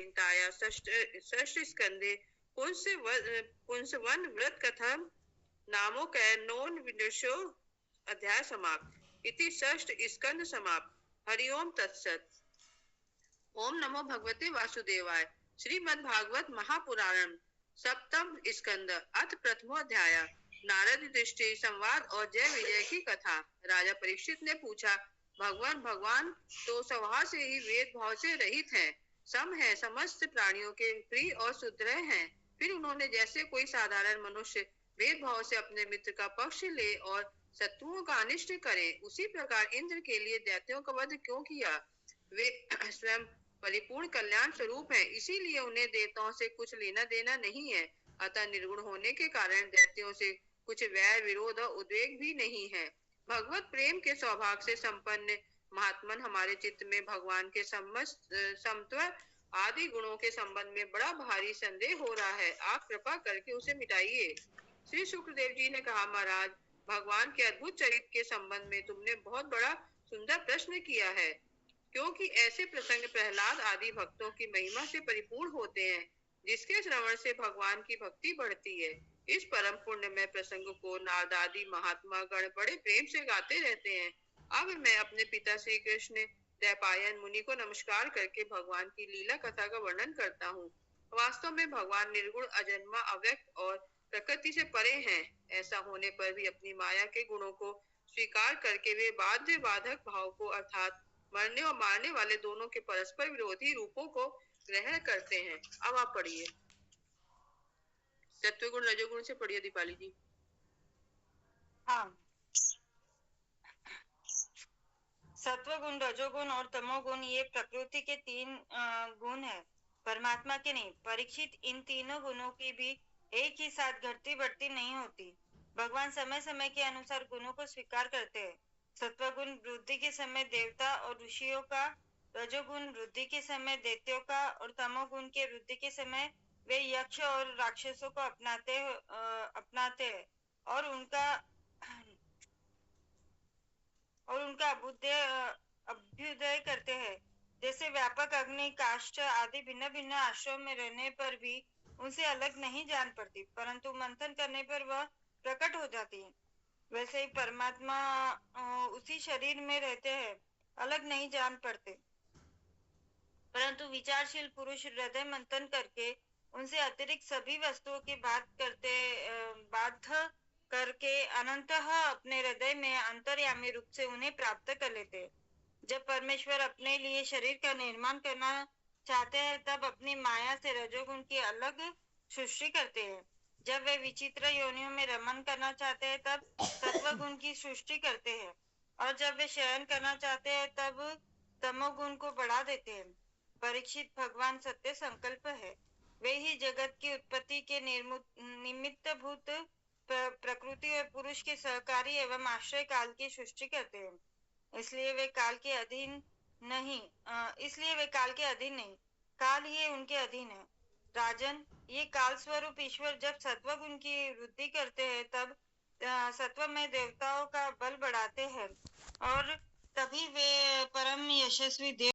संहिताया षष्ठ स्कंदे पुंसवन व्रत कथम नामोकैर्नोन विदुषो अध्याय समाप्त। इति षष्ठ स्कंद समाप्त। हरि ओम तत्सत। ओम नमो भगवते वासुदेवाय। श्रीमद् भागवत महापुराण सप्तम स्कंद अथ प्रथमो अध्याय। नारद दृष्टि संवाद और जय विजय की कथा। राजा परीक्षित ने पूछा, भगवान तो स्वभाव से ही वेद भाव से रहित हैं, सम है, समस्त प्राणियों के प्रिय और सुदृढ़ हैं। फिर उन्होंने जैसे कोई साधारण मनुष्य भेदभाव से अपने मित्र का पक्ष ले और शत्रुओं का अनिष्ट करे, उसी प्रकार इंद्र के लिए दैत्यों का वध क्यों किया? वे स्वयं परिपूर्ण कल्याण स्वरूप है, इसीलिए उन्हें देवताओं से कुछ लेना देना नहीं है। अतः निर्गुण होने के कारण दैत्यों से कुछ वैर विरोध और उद्वेग भी नहीं है। भगवत प्रेम के सौभाग्य से संपन्न महात्मन हमारे चित्त में भगवान के समत्व आदि गुणों के संबंध में बड़ा भारी संदेह हो रहा है। आप कृपा करके उसे मिटाइए। श्री शुक्रदेव जी ने कहा, महाराज, भगवान के अद्भुत चरित्र के संबंध में तुमने बहुत बड़ा सुंदर प्रश्न किया है, क्योंकि ऐसे प्रसंग प्रहलाद आदि भक्तों की महिमा से परिपूर्ण होते हैं, जिसके श्रवण से भगवान की भक्ति बढ़ती है। इस परम पुण्यमय प्रसंग को नारद आदि महात्मा गण बड़े प्रेम से गाते रहते हैं। अब मैं अपने पिता श्री कृष्ण दैपायन मुनि को नमस्कार करके भगवान की लीला कथा का वर्णन करता हूँ। वास्तव में भगवान निर्गुण, अजन्मा, अव्यक्त और प्रकृति से परे हैं। ऐसा होने पर भी अपनी माया के गुणों को स्वीकार करके वे बाध्य बाधक भाव को अर्थात मरने और मारने वाले दोनों के परस्पर विरोधी रूपों को ग्रहण करते हैं। अब आप पढ़िए। सत्वगुण रजोगुण से पढ़िए दीपाली जी। हाँ, सत्वगुण, रजोगुण और तमोगुण ये प्रकृति के तीन गुण हैं, परमात्मा के नहीं। परीक्षित, इन तीनों गुणों की भी एक ही साथ घटती बढ़ती नहीं होती। भगवान समय समय के अनुसार गुणों को स्वीकार करते हैं। सत्वगुण वृद्धि के समय देवता और ऋषियों का, रजोगुण वृद्धि के समय दैत्यों का और तमोगुण के वृद्धि के समय वे यक्ष और राक्षसों को अपनाते हैं और उनका अभ्युदय करते हैं। जैसे व्यापक अग्नि, काष्ठ आदि भिन्न भिन्न आश्रयों में रहने पर भी उनसे अलग नहीं जान पड़ती, परंतु मंथन करने पर वह प्रकट हो जाती है। वैसे ही परमात्मा उसी शरीर में रहते हैं, अलग नहीं जान पड़ते, परंतु विचारशील पुरुष हृदय मंथन करके उनसे अतिरिक्त सभी वस्तुओं की बात करके अनंतः अपने हृदय में अंतर्यामी रूप से उन्हें प्राप्त कर लेते हैं। जब परमेश्वर अपने लिए शरीर का निर्माण करना चाहते हैं, तब अपनी माया से रजोगुण की अलग सृष्टि करते हैं। जब वे विचित्र योनियों में रमन करना चाहते हैं, तब सत्वगुण की सृष्टि करते हैं, और जब वे शयन करना चाहते हैं, तब तमोगुण को बढ़ा देते हैं। परीक्षित, भगवान सत्य संकल्प है। वे ही जगत की उत्पत्ति के निमित्त भूत प्रकृति और पुरुष के सहकारी एवं आश्रय काल की सृष्टि करते हैं। इसलिए वे काल के अधीन नहीं, काल ही उनके अधीन है। राजन, ये काल स्वरूप ईश्वर जब सत्वगुण की वृद्धि करते हैं, तब सत्व में देवताओं का बल बढ़ाते हैं और तभी वे परम यशस्वी देव